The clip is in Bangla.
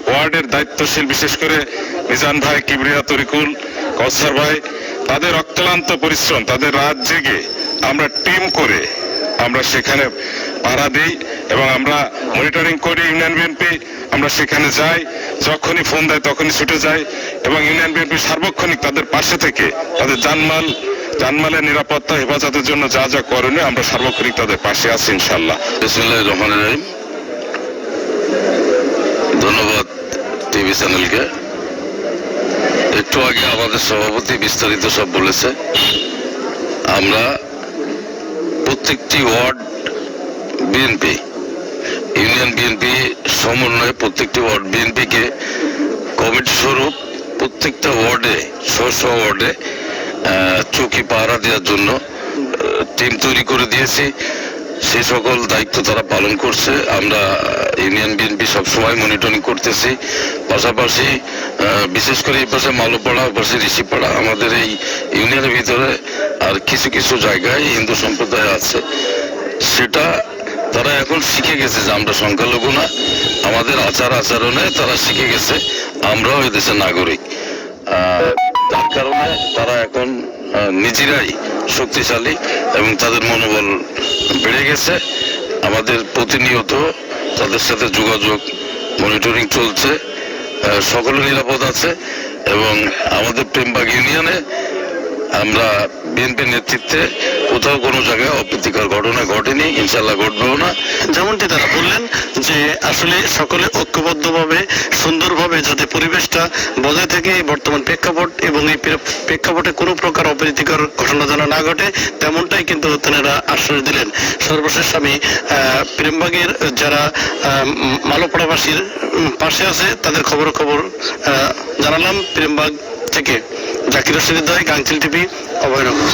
ওয়ার্ডের দায়িত্বশীল, বিশেষ করে মিজান ভাই, কিবরিয়া, তরিকুল, কৌসার ভাই, তাদের অক্লান্ত পরিশ্রম, তাদের রাত জেগে আমরা টিম করে আমরা সেখানে পাড়া দিই এবং আমরা মনিটরিং করি। ইউনিয়ন বিএনপি আমরা সেখানে যাই, যখনই ফোন দেয় তখনই ছুটে যাই এবং ইউনিয়ন বিএনপি সার্বক্ষণিক তাদের পাশে থেকে তাদের জানমালের নিরাপত্তা হেফাজতের জন্য যা যা করণীয় আমরা সার্বক্ষণিক তাদের পাশে আছি ইনশাআল্লাহ। বিসমিল্লাহির রহমানির রহিম। ধন্যবাদ টিভি চ্যানেলকে। একটু আগে আমাদের সভাপতি বিস্তারিত সব বলেছে। আমরা প্রত্যেকটি ওয়ার্ড বিএনপি, ইউনিয়ন বিএনপি সমন্বয়ে প্রত্যেকটি ওয়ার্ড বিএনপিকে কমিটি স্বরূপ প্রত্যেকটা ওয়ার্ডে স্ব ওয়ার্ডে চৌকি পাহারা দেওয়ার জন্য টিম তৈরি করে দিয়েছি। সে সকল দায়িত্ব তারা পালন করছে। আমরা ইউনিয়ন বিএনপি সবসময় মনিটরিং করতেছি। পাশাপাশি বিশেষ করে এই পাশে মালোপাড়া, ও পাশে ঋষিপাড়া, আমাদের এই ইউনিয়নের ভিতরে আর কিছু কিছু জায়গায় হিন্দু সম্প্রদায় আছে। সেটা তারা এখন শিখে গেছে যে আমরা সংখ্যালঘু না, আমাদের আচার আচরণে তারা শিখে গেছে আমরাও এদেশের নাগরিক। তার কারণে তারা এখন নিজেরাই শক্তিশালী এবং তাদের মনোবল বেড়ে গেছে। আমাদের প্রতিনিয়ত তাদের সাথে যোগাযোগ, মনিটরিং চলছে, সকলে নিরাপদ আছে এবং আমাদের প্রেমবাগ ইউনিয়নে আমরা বিএনপির নেতৃত্বে কোথাও কোনো জায়গায় অপ্রীতিকর ঘটনা ঘটেনি, ইনশাল্লাহ ঘটবেও না। যেমনটি তারা বললেন যে আসলে সকলে ঐক্যবদ্ধভাবে সুন্দরভাবে যাতে পরিবেশটা বজায় থাকে বর্তমান প্রেক্ষাপট এবং এই প্রেক্ষাপটে কোনো প্রকার অপ্রীতিকর ঘটনা যেন না ঘটে, তেমনটাই কিন্তু তেনারা আশ্বাস দিলেন। সর্বশেষ আমি প্রেমবাগের যারা মালোপাড়াবাসীর পাশে আছে তাদের খবর জানালাম। প্রেমবাগ থেকে জাকির হোসেন, গাংচিল টিভি, অভয়নগর।